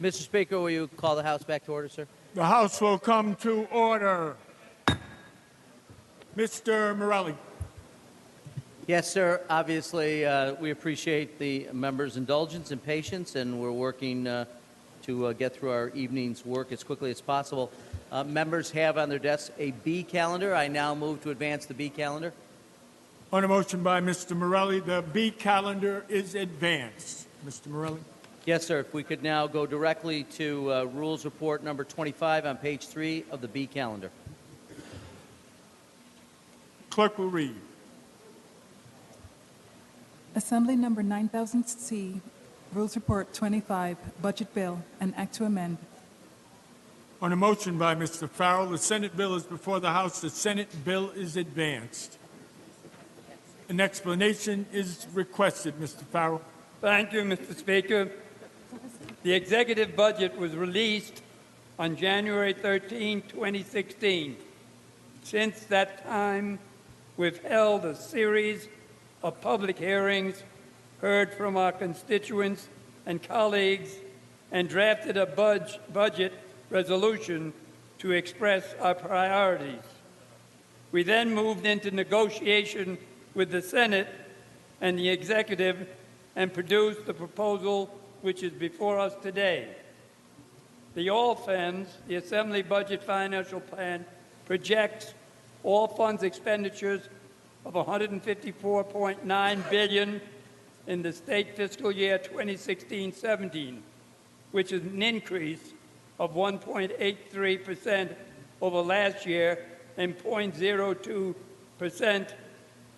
Mr. Speaker, will you call the House back to order, sir? The House will come to order. Mr. Morelli. Yes, sir. Obviously, we appreciate the members' indulgence and patience, and we're working to get through our evening's work as quickly as possible. Members have on their desks a B calendar. I now move to advance the B calendar. On a motion by Mr. Morelli, the B calendar is advanced. Mr. Morelli. Yes, sir. If we could now go directly to Rules Report number 25 on page 3 of the B calendar. Clerk will read. Assembly Number 9000C, Rules Report 25, Budget Bill, and Act to Amend. On a motion by Mr. Farrell, the Senate bill is before the House. The Senate bill is advanced. An explanation is requested, Mr. Farrell. Thank you, Mr. Speaker. The executive budget was released on January 13, 2016. Since that time, we've held a series of public hearings, heard from our constituents and colleagues, and drafted a budget resolution to express our priorities. We then moved into negotiation with the Senate and the executive and produced the proposal which is before us today. The all-funds, the Assembly Budget Financial Plan, projects all funds expenditures of $154.9 billion in the state fiscal year 2016-17, which is an increase of 1.83% over last year and 0.02%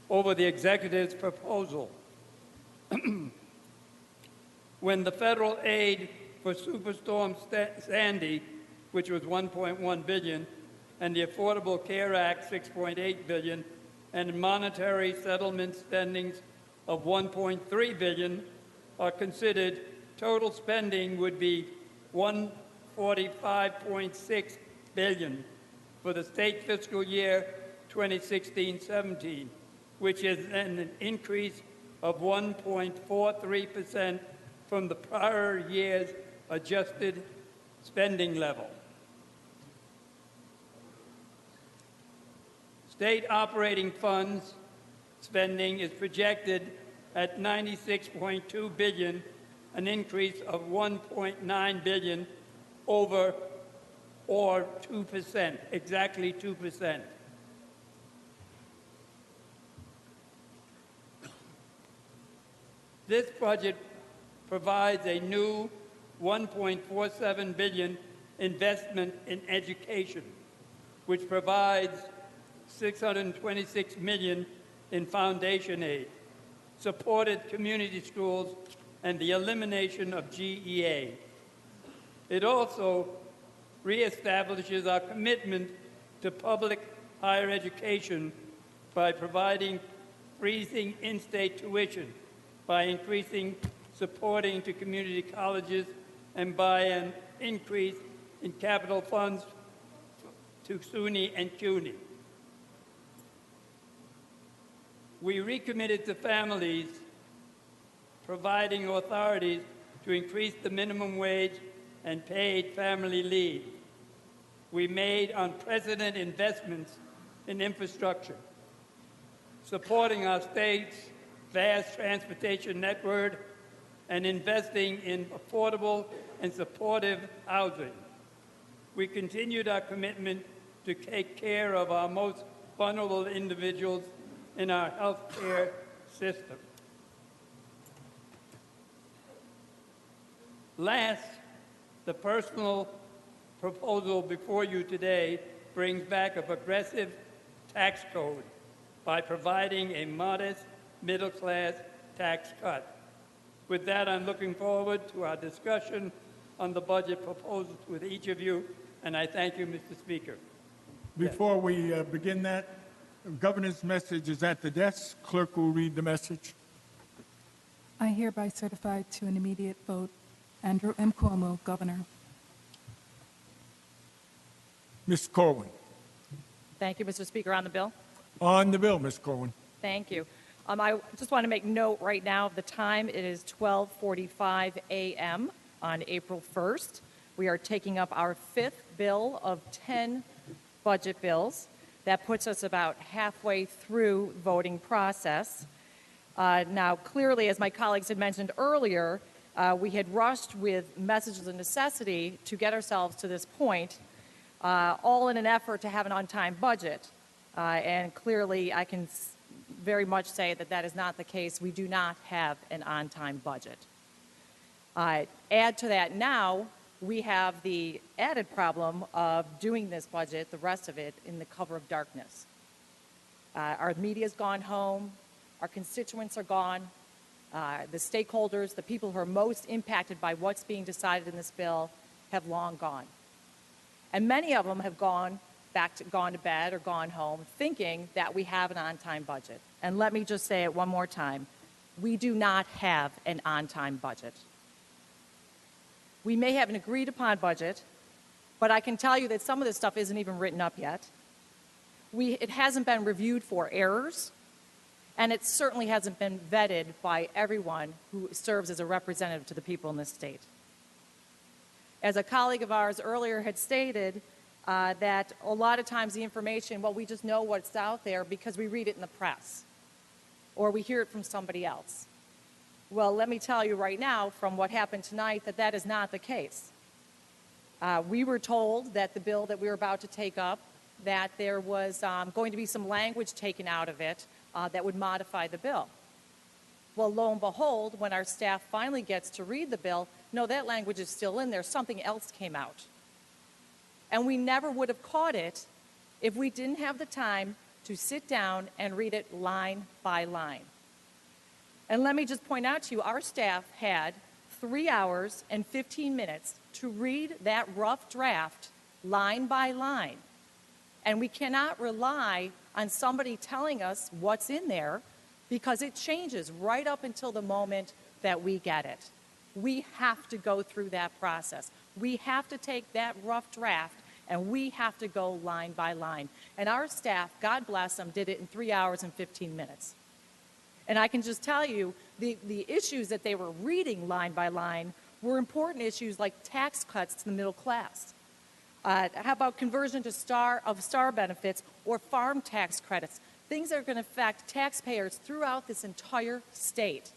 over the executive's proposal. When the federal aid for Superstorm Sandy, which was $1.1 billion, and the Affordable Care Act, $6.8 billion, and monetary settlement spendings of $1.3 billion are considered, total spending would be $145.6 billion for the state fiscal year 2016-17, which is an increase of 1.43% from the prior year's adjusted spending level. State operating funds spending is projected at $96.2 billion, an increase of $1.9 billion over, or 2%, exactly 2%. This budget provides a new $1.47 billion investment in education, which provides $626 million in foundation aid, supported community schools, and the elimination of GEA. It also reestablishes our commitment to public higher education by providing freezing in-state tuition, by increasing supporting to community colleges, and by an increase in capital funds to SUNY and CUNY. We recommitted to families, providing authorities to increase the minimum wage and paid family leave. We made unprecedented investments in infrastructure, supporting our state's vast transportation network and investing in affordable and supportive housing. We continued our commitment to take care of our most vulnerable individuals in our health care system. Last, the personal proposal before you today brings back a progressive tax code by providing a modest middle-class tax cut. With that, I'm looking forward to our discussion on the budget proposals with each of you, and I thank you, Mr. Speaker. Before we begin that, the governor's message is at the desk. Clerk will read the message. I hereby certify to an immediate vote Andrew M. Cuomo, Governor. Ms. Corwin. Thank you, Mr. Speaker. On the bill? On the bill, Ms. Corwin. Thank you. I just want to make note right now of the time. It is 12:45 a.m. on April 1st. We are taking up our fifth bill of 10 budget bills. That puts us about halfway through voting process. Now, clearly, as my colleagues had mentioned earlier, we had rushed with messages of necessity to get ourselves to this point, all in an effort to have an on-time budget. And clearly, I can very much say that that is not the case. We do not have an on-time budget. Add to that now, we have the added problem of doing this budget, the rest of it, in the cover of darkness. Our media's gone home. Our constituents are gone. The stakeholders, the people who are most impacted by what's being decided in this bill, have long gone. And many of them have gone to bed or gone home thinking that we have an on-time budget. And let me just say it one more time. We do not have an on-time budget. We may have an agreed-upon budget, but I can tell you that some of this stuff isn't even written up yet. It hasn't been reviewed for errors, and it certainly hasn't been vetted by everyone who serves as a representative to the people in this state. As a colleague of ours earlier had stated, that a lot of times the information, well, we just know what's out there because we read it in the press or we hear it from somebody else. Well, let me tell you right now from what happened tonight that that is not the case. We were told that the bill that we were about to take up, that there was going to be some language taken out of it that would modify the bill. Well, lo and behold, when our staff finally gets to read the bill, no, that language is still in there. Something else came out. And we never would have caught it if we didn't have the time to sit down and read it line by line. And let me just point out to you, our staff had 3 hours and 15 minutes to read that rough draft line by line. And we cannot rely on somebody telling us what's in there because it changes right up until the moment that we get it. We have to go through that process. We have to take that rough draft and we have to go line by line. And our staff, God bless them, did it in 3 hours and 15 minutes. And I can just tell you, the issues that they were reading line by line were important issues like tax cuts to the middle class. How about conversion to star benefits or farm tax credits? Things that are going to affect taxpayers throughout this entire state.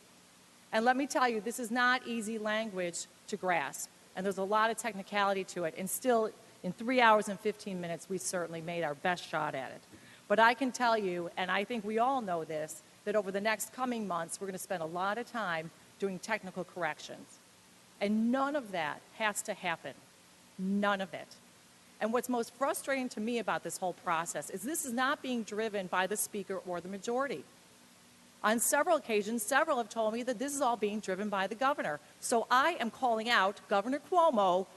And let me tell you, this is not easy language to grasp. And there's a lot of technicality to it. And still, in 3 hours and 15 minutes, we certainly made our best shot at it. But I can tell you, and I think we all know this, that over the next coming months, we're going to spend a lot of time doing technical corrections. And none of that has to happen. None of it. And what's most frustrating to me about this whole process is this is not being driven by the Speaker or the majority. On several occasions, several have told me that this is all being driven by the governor. So I am calling out Governor Cuomo,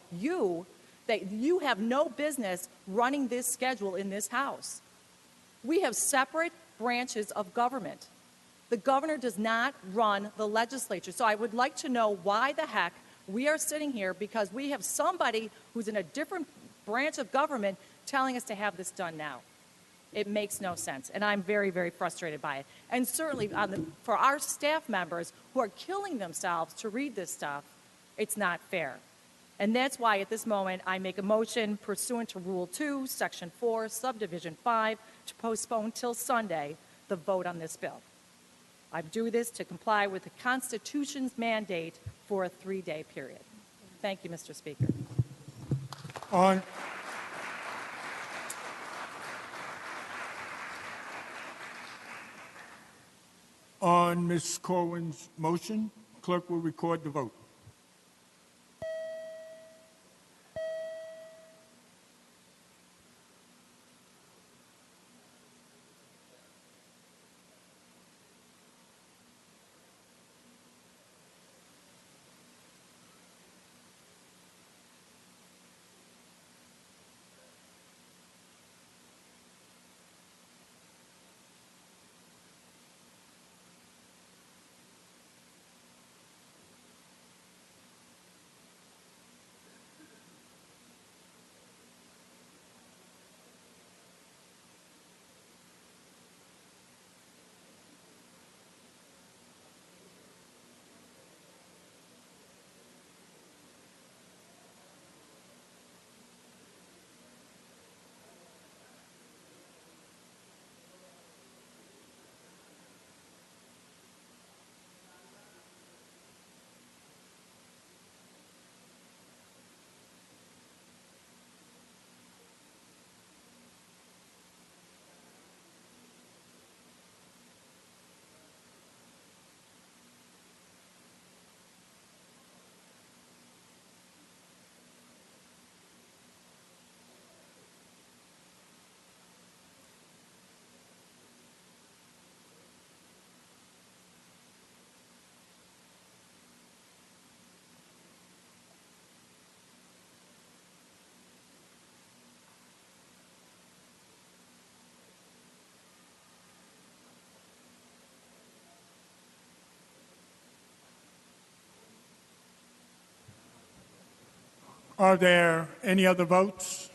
that you have no business running this schedule in this House. We have separate branches of government. The governor does not run the legislature. So I would like to know why the heck we are sitting here because we have somebody who's in a different branch of government telling us to have this done now. It makes no sense, and I'm very, very frustrated by it. And certainly for our staff members who are killing themselves to read this stuff, it's not fair. And that's why at this moment I make a motion pursuant to Rule 2, Section 4, Subdivision 5, to postpone till Sunday the vote on this bill. I do this to comply with the Constitution's mandate for a 3-day period. Thank you, Mr. Speaker. On Ms. Corwin's motion, clerk will record the vote. Are there any other votes?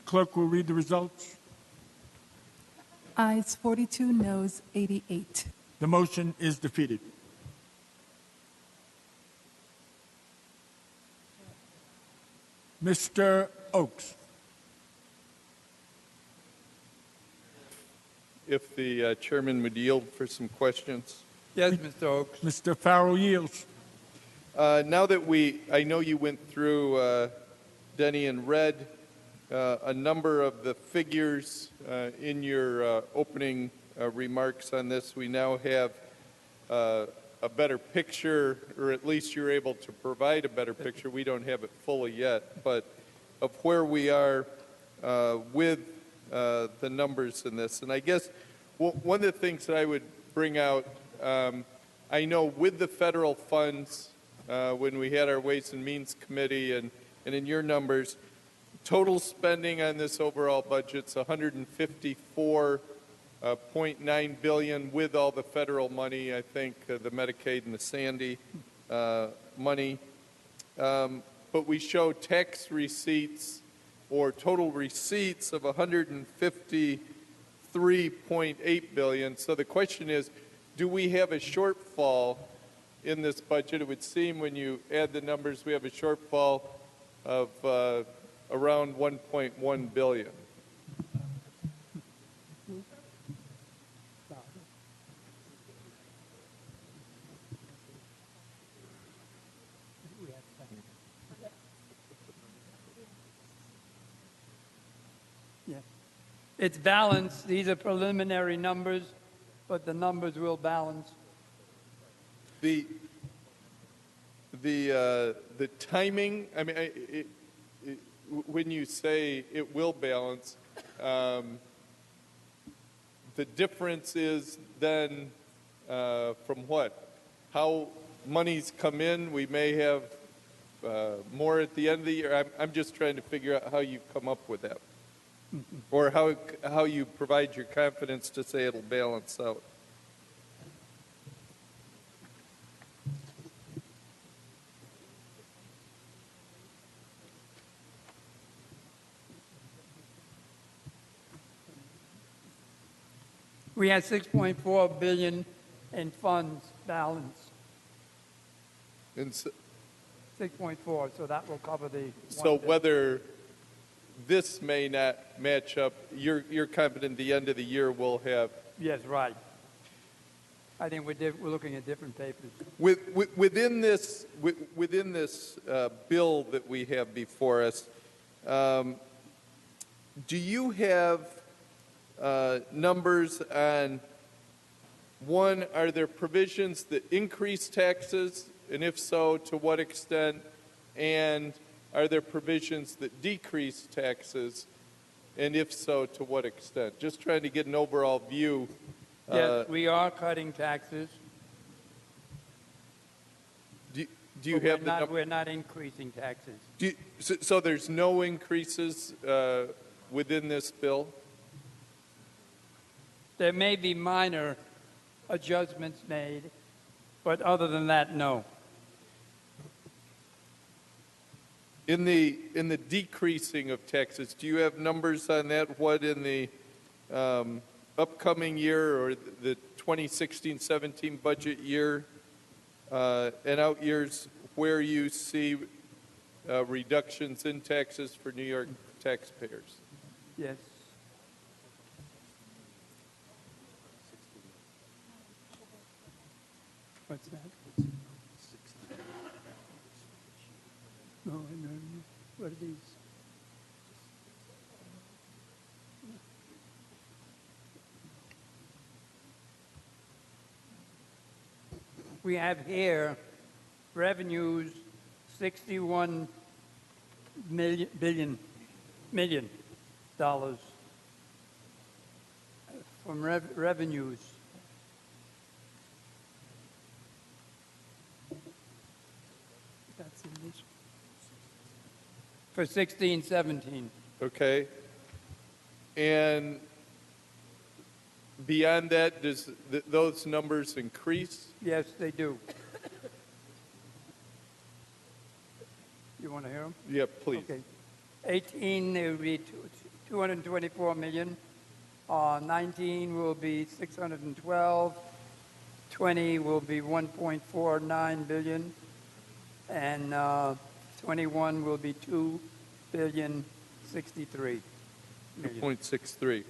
Clerk will read the results. Ayes 42, noes 88. The motion is defeated. Mr. Oakes. If the chairman would yield for some questions. Yes, Mr. Oakes. Mr. Farrell yields. Now that I know you went through, Denny, and read a number of the figures in your opening remarks on this, we now have a better picture, or at least you're able to provide a better picture. We don't have it fully yet, but of where we are with the numbers in this. And I guess one of the things that I would bring out, I know with the federal funds, when we had our Ways and Means Committee and in your numbers, total spending on this overall budget's $154.9 billion with all the federal money, I think, the Medicaid and the Sandy money. But we show tax receipts or total receipts of $153.8 billion. So the question is, do we have a shortfall in this budget? It would seem when you add the numbers, we have a shortfall of around $1.1 billion. It's balanced. These are preliminary numbers, but the numbers will balance. The timing, I mean, when you say it will balance, the difference is then from what? How monies come in, we may have more at the end of the year. I'm just trying to figure out how you come up with that. Or how you provide your confidence to say it'll balance out. We had $6.4 billion in funds balance. And so, 6.4, so that will cover the. so whether this may not match up, you're confident the end of the year will have. Yes, right. I think we're looking at different papers. Within this bill that we have before us, do you have numbers on, one, are there provisions that increase taxes, and if so, to what extent, and are there provisions that decrease taxes, and if so, to what extent? Just trying to get an overall view. Yes, we are cutting taxes. Do you but have the number? We're not increasing taxes. So there's no increases within this bill? There may be minor adjustments made, but other than that, no. In the decreasing of taxes, do you have numbers on that? What in the upcoming year or the 2016-17 budget year and out years where you see reductions in taxes for New York taxpayers? Yes. What's that? No, what are these? We have here revenues, $61 million from revenues. That's in this. for 16-17. Okay. And beyond that, does those numbers increase? Yes, they do. You want to hear them? Yeah, please. Okay. 18, it will be 224 million. 19 will be 612. 20 will be 1.49 billion. And 21 will be 2 billion 63 million. 2.63.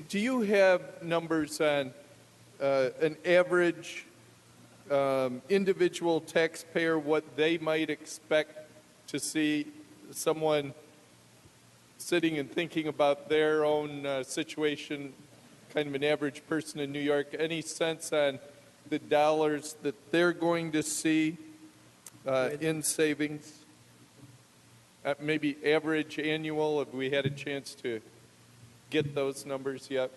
Do you have numbers on an average individual taxpayer, what they might expect to see, someone sitting and thinking about their own situation, kind of an average person in New York, any sense on the dollars that they're going to see in savings? Maybe average annual, have we had a chance to get those numbers yet?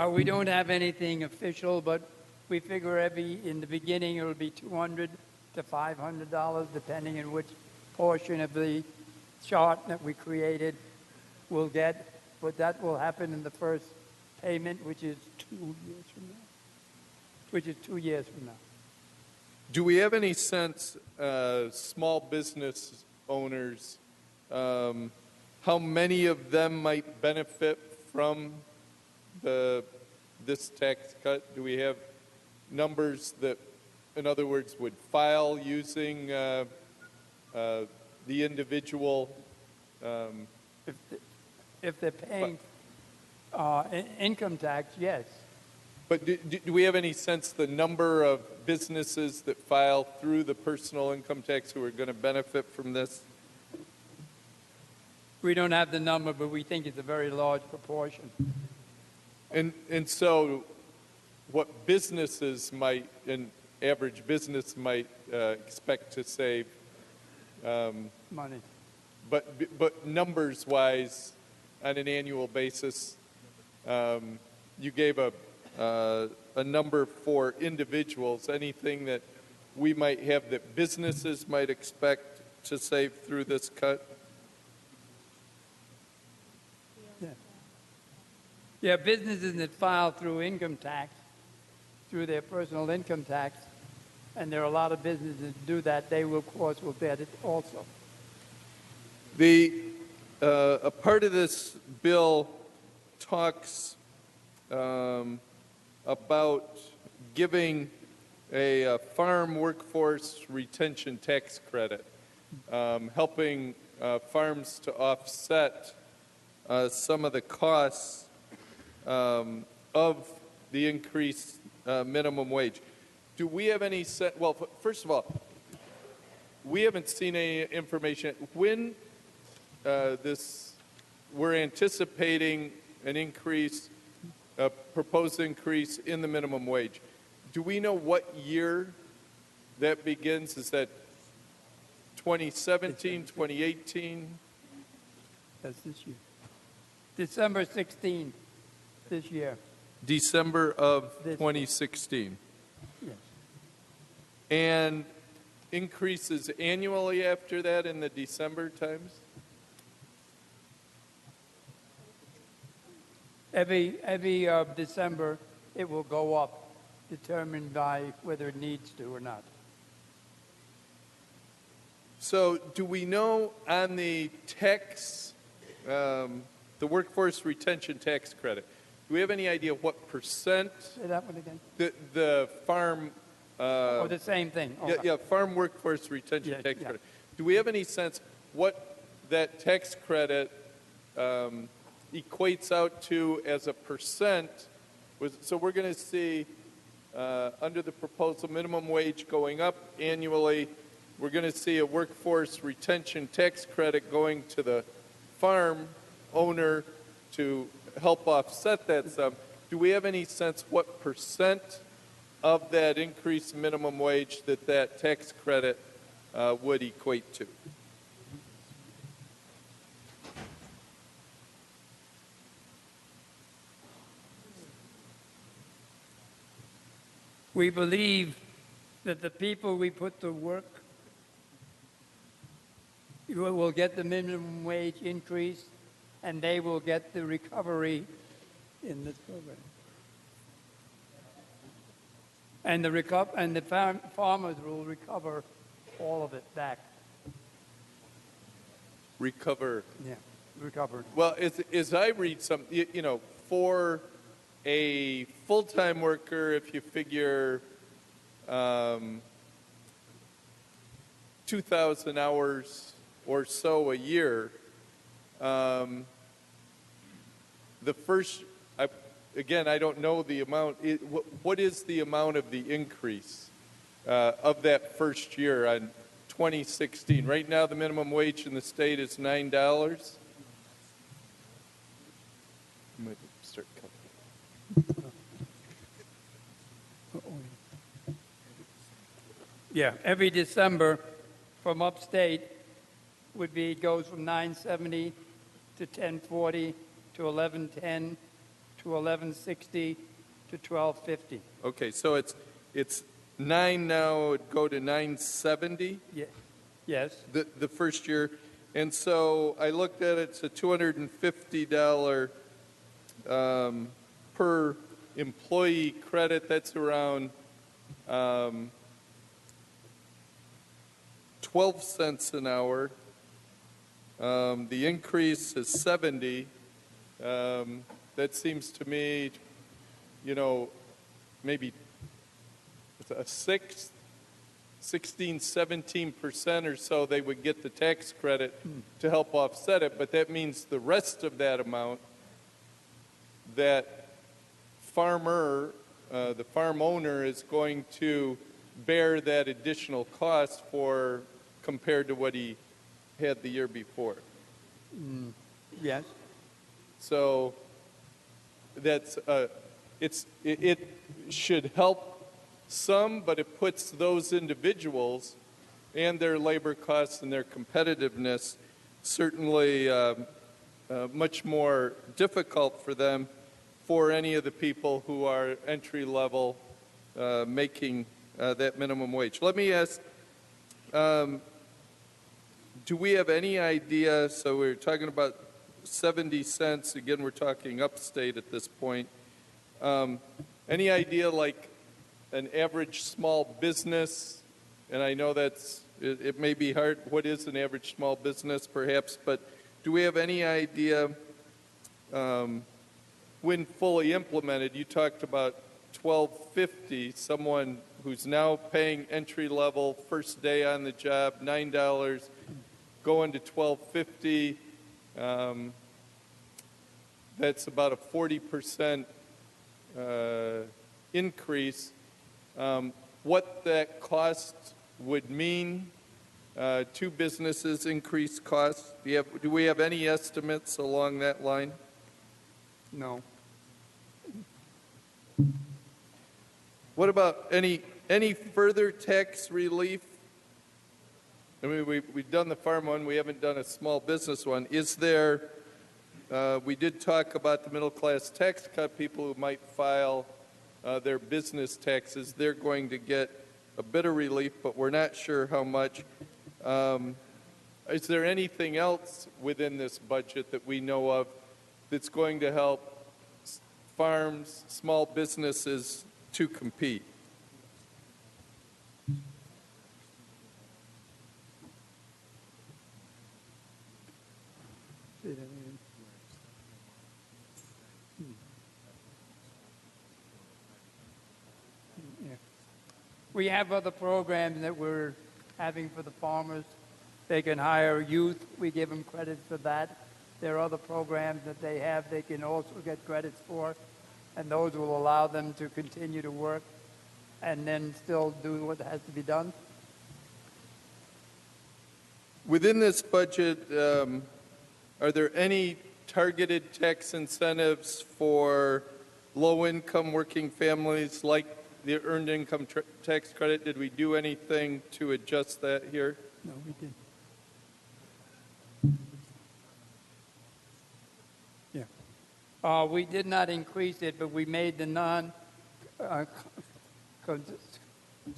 We don't have anything official, but we figure in the beginning it will be $200 to $500, depending on which portion of the chart that we created we'll get. But that will happen in the first payment, which is 2 years from now. Do we have any sense, small business owners, how many of them might benefit from this tax cut? Do we have numbers that, in other words, would file using the individual? If they're paying income tax, yes. But do we have any sense the number of businesses that file through the personal income tax who are going to benefit from this? We don't have the number, but we think it's a very large proportion. And so what businesses might, an average business might expect to save, Money. but numbers-wise, on an annual basis, you gave a number for individuals. Anything that we might have that businesses might expect to save through this cut? Yeah, businesses that file through income tax, through their personal income tax, and there are a lot of businesses that do that, they will, of course, will get it also. A part of this bill talks about giving a farm workforce retention tax credit, helping farms to offset some of the costs of the increased minimum wage. Do we have any well, first of all, we haven't seen any information. When we're anticipating an increase, a proposed increase in the minimum wage. Do we know what year that begins? Is that 2017, 2018? That's this year. December 16th this year. December of This- 2016. Yes. And increases annually after that in the December times? Every December, it will go up, determined by whether it needs to or not. So do we know on the tax, the workforce retention tax credit, do we have any idea what percent Say that one again. the farm Or the same thing. yeah, yeah, farm workforce retention Yeah, tax yeah. credit. Do we have any sense what that tax credit equates out to as a percent? So we're going to see under the proposal minimum wage going up annually. We're going to see a workforce retention tax credit going to the farm owner to help offset that sum. Do we have any sense what percent of that increased minimum wage that tax credit would equate to? We believe that the people we put to work will get the minimum wage increase, and they will get the recovery in this program. And the farmers will recover all of it back. Recover. Yeah, recovered. Well, as I read some, you know, for a full-time worker, if you figure 2,000 hours or so a year, the first, again, I don't know the amount. What is the amount of the increase of that first year on 2016? Right now, the minimum wage in the state is $9. Might start counting. Yeah, every December from upstate goes from 970 to 1040 to 1110 to 1160 to 1250. Okay, so it's 9 now. It'd go to 970 Yeah. Yes. the first year, and so I looked at it. It's a $250 per employee credit. That's around 12 cents an hour. The increase is 70. That seems to me, you know, maybe a sixth, 16, 17% or so they would get the tax credit to help offset it, but that means the rest of that amount, that farmer, the farm owner is going to bear that additional cost for compared to what he had the year before. Yes. So that's it should help some, but it puts those individuals and their labor costs and their competitiveness certainly much more difficult for them for any of the people who are entry level making that minimum wage. Let me ask, do we have any idea, so we're talking about 70 cents, again we're talking upstate at this point, any idea like an average small business, and I know it may be hard, what is an average small business perhaps, but do we have any idea when fully implemented, you talked about $12.50, someone who's now paying entry level, first day on the job, $9, going to $12.50, that's about a 40% increase. What that cost would mean to businesses, increased costs? Do we have any estimates along that line? No. What about any further tax relief? I mean, we've done the farm one. We haven't done a small business one. Is there? We did talk about the middle class tax cut. People who might file their business taxes, they're going to get a bit of relief, but we're not sure how much. Is there anything else within this budget that we know of that's going to help farms, small businesses to compete? We have other programs that we're having for the farmers. They can hire youth. We give them credit for that. There are other programs that they have they can also get credits for, and those will allow them to continue to work and then still do what has to be done. Within this budget, are there any targeted tax incentives for low-income working families like the earned income tax credit? Did we do anything to adjust that here? No, we didn't. Yeah. We did not increase it, but we made the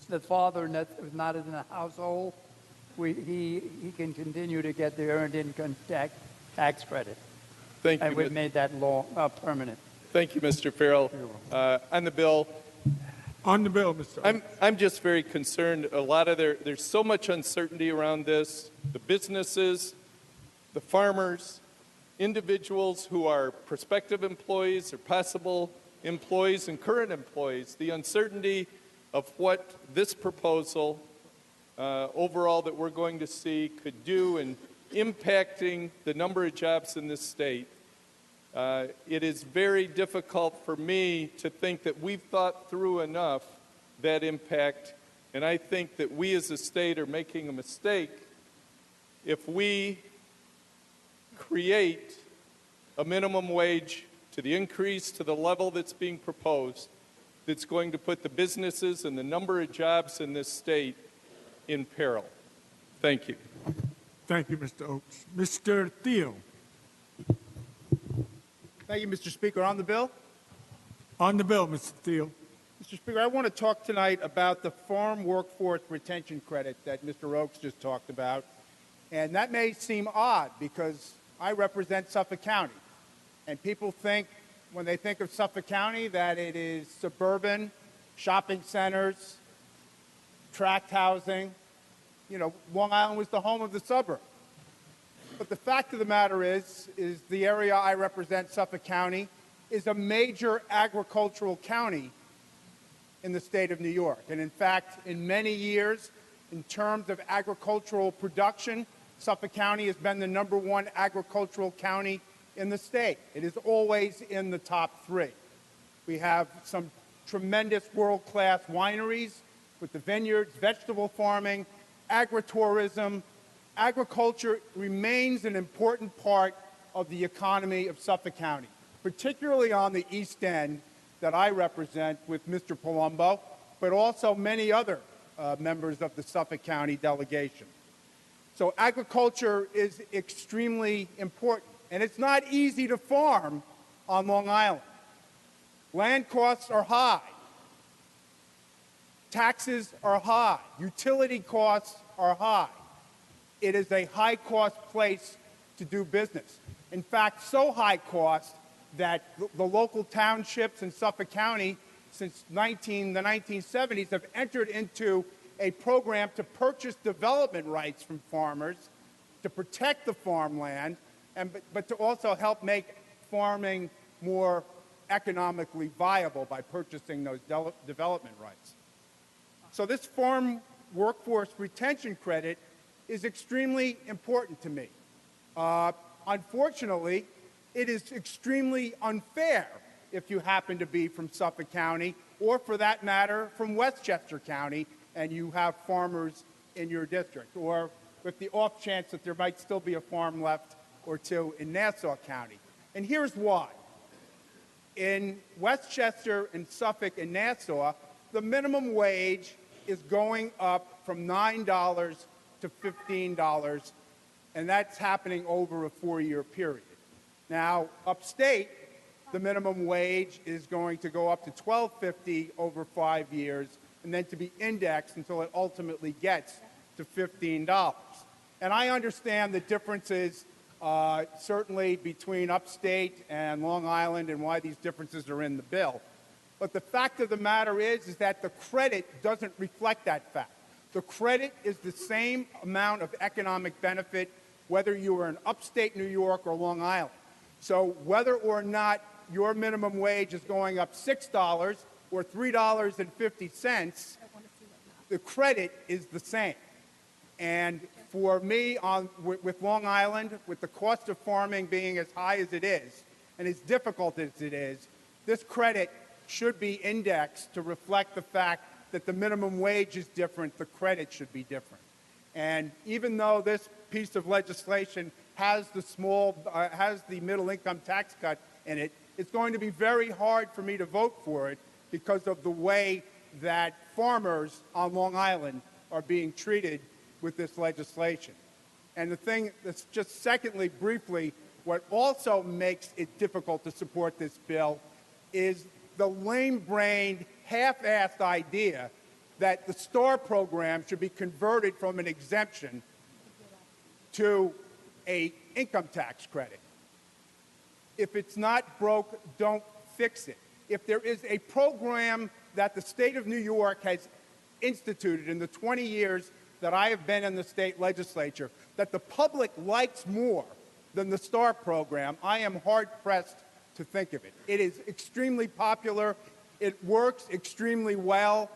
the father is not in the household, he can continue to get the earned income tax credit. Thank you. And we've made that law permanent. Thank you, Mr. Farrell. On the bill, On the bill, Mr. Oaks. I'm just very concerned. A lot of there's so much uncertainty around this. The businesses, the farmers, individuals who are prospective employees or possible employees and current employees, the uncertainty of what this proposal overall that we're going to see could do in impacting the number of jobs in this state. It is very difficult for me to think that we've thought through enough that impact, and I think that we as a state are making a mistake if we create a minimum wage to the increase to the level that's being proposed that's going to put the businesses and the number of jobs in this state in peril. Thank you. Thank you, Mr. Oaks. Mr. Thiel. Thank you, Mr. Speaker. On the bill? On the bill, Mr. Thiel. Mr. Speaker, I want to talk tonight about the farm workforce retention credit that Mr. Oaks just talked about. And that may seem odd because I represent Suffolk County. And people think, when they think of Suffolk County, that it is suburban, shopping centers, tract housing. You know, Long Island was the home of the suburb. But the fact of the matter is the area I represent, Suffolk County, is a major agricultural county in the state of New York. And in fact, in many years, in terms of agricultural production, Suffolk County has been the #1 agricultural county in the state. It is always in the top 3. We have some tremendous world-class wineries with the vineyards, vegetable farming, agritourism. Agriculture remains an important part of the economy of Suffolk County, particularly on the East End that I represent with Mr. Palumbo, but also many other members of the Suffolk County delegation. So agriculture is extremely important, and it's not easy to farm on Long Island. Land costs are high. Taxes are high. Utility costs are high. It is a high-cost place to do business. In fact, so high cost that the local townships in Suffolk County since the 1970s have entered into a program to purchase development rights from farmers, to protect the farmland, but to also help make farming more economically viable by purchasing those development rights. So this farm workforce retention credit is extremely important to me. Unfortunately, it is extremely unfair if you happen to be from Suffolk County, or for that matter, from Westchester County, and you have farmers in your district, or with the off chance that there might still be a farm left or two in Nassau County. And here's why. In Westchester and Suffolk and Nassau, the minimum wage is going up from $9 to $15, and that's happening over a 4-year period. Now, upstate, the minimum wage is going to go up to $12.50 over 5 years, and then to be indexed until it ultimately gets to $15. And I understand the differences certainly between upstate and Long Island and why these differences are in the bill. But the fact of the matter is that the credit doesn't reflect that fact. The credit is the same amount of economic benefit whether you are in upstate New York or Long Island. So whether or not your minimum wage is going up $6 or $3.50, the credit is the same. And for me, with Long Island, with the cost of farming being as high as it is, and as difficult as it is, this credit should be indexed to reflect the fact that the minimum wage is different, the credit should be different. And even though this piece of legislation has the middle income tax cut in it, it's going to be very hard for me to vote for it because of the way that farmers on Long Island are being treated with this legislation. And the thing that's just secondly, briefly, what also makes it difficult to support this bill is the lame-brained, half-assed idea that the STAR program should be converted from an exemption to a income tax credit. If it's not broke, don't fix it. If there is a program that the state of New York has instituted in the 20 years that I have been in the state legislature that the public likes more than the STAR program, I am hard-pressed to think of it. It is extremely popular. It works extremely well.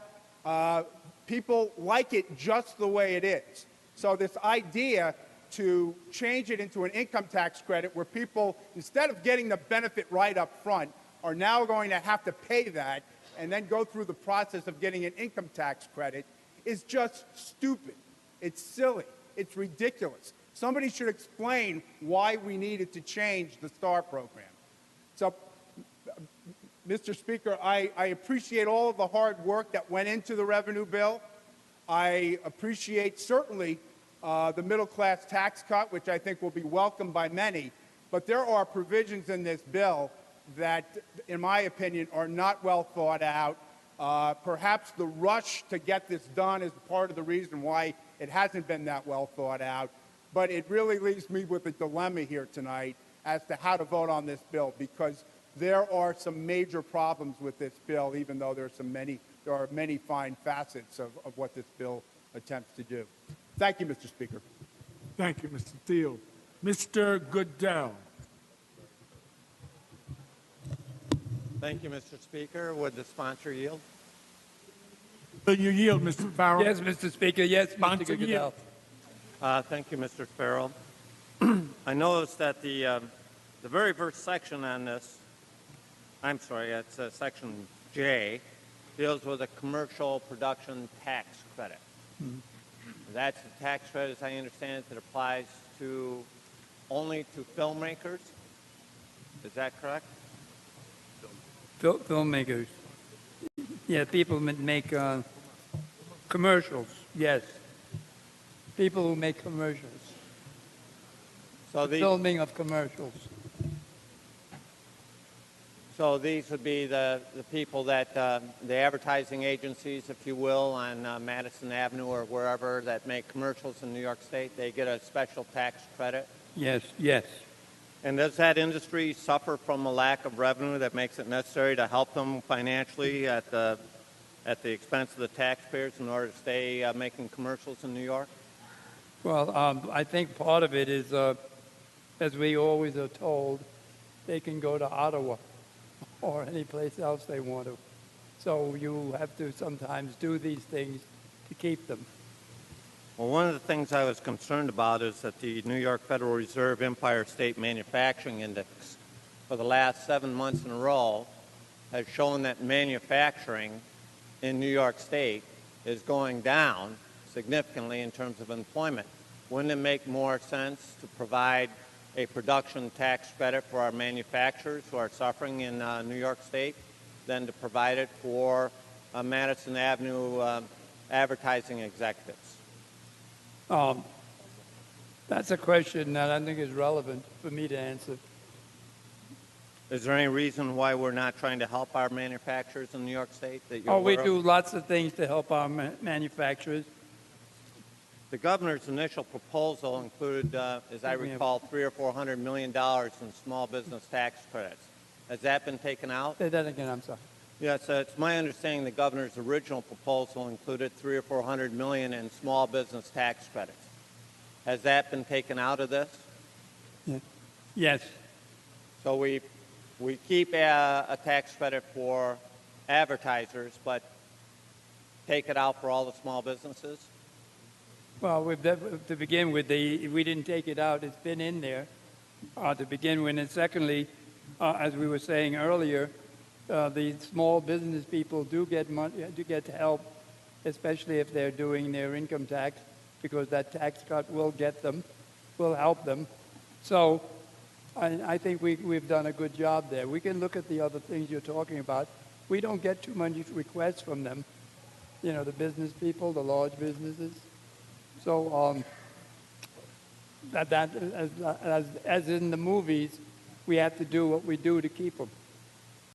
People like it just the way it is. So this idea to change it into an income tax credit where people, instead of getting the benefit right up front, are now going to have to pay that and then go through the process of getting an income tax credit is just stupid. It's silly. It's ridiculous. Somebody should explain why we needed to change the STAR program. So, Mr. Speaker, I appreciate all of the hard work that went into the revenue bill. I appreciate certainly the middle-class tax cut, which I think will be welcomed by many. But there are provisions in this bill that, in my opinion, are not well thought out. Perhaps the rush to get this done is part of the reason why it hasn't been that well thought out. But it really leaves me with a dilemma here tonight as to how to vote on this bill, because there are some major problems with this bill, even though there are many fine facets of what this bill attempts to do. Thank you, Mr. Speaker. Thank you, Mr. Thiel. Mr. Goodell. Thank you, Mr. Speaker. Would the sponsor yield? Will you yield, Mr. Farrell? Yes, Mr. Speaker. Yes, Mr. Sponsor Goodell. Thank you, Mr. Farrell. I noticed that the very first section on this, I'm sorry, it's section J, deals with a commercial production tax credit. That's the tax credit, as I understand it, that applies to only to filmmakers. Is that correct? Filmmakers. Yeah, people that make commercials. Yes. People who make commercials. So Filming of commercials. So these would be the people that, the advertising agencies, if you will, on Madison Avenue or wherever that make commercials in New York State, they get a special tax credit. Yes, yes. And does that industry suffer from a lack of revenue that makes it necessary to help them financially at the expense of the taxpayers in order to stay making commercials in New York? Well, I think part of it is, as we always are told, they can go to Ottawa or any place else they want to. So you have to sometimes do these things to keep them. Well, one of the things I was concerned about is that the New York Federal Reserve Empire State Manufacturing Index for the last 7 months in a row has shown that manufacturing in New York State is going down significantly in terms of employment. Wouldn't it make more sense to provide a production tax credit for our manufacturers who are suffering in New York State than to provide it for Madison Avenue advertising executives? That's a question that I think is relevant for me to answer. Is there any reason why we're not trying to help our manufacturers in New York State that you're Oh, we aware do of? lots of things to help our manufacturers. The governor's initial proposal included, as I recall, $300 or $400 million in small business tax credits. Has that been taken out? Say that again, I'm sorry. Yes, it's my understanding the governor's original proposal included $300 or $400 million in small business tax credits. Has that been taken out of this? Yeah. Yes. So we keep a tax credit for advertisers, but take it out for all the small businesses? Well, to begin with, we didn't take it out. It's been in there to begin with. And secondly, as we were saying earlier, the small business people do get money, do get help, especially if they're doing their income tax, because that tax cut will help them. So I think we've done a good job there. We can look at the other things you're talking about. We don't get too many requests from them, you know, the business people, the large businesses. So as in the movies, we have to do what we do to keep them.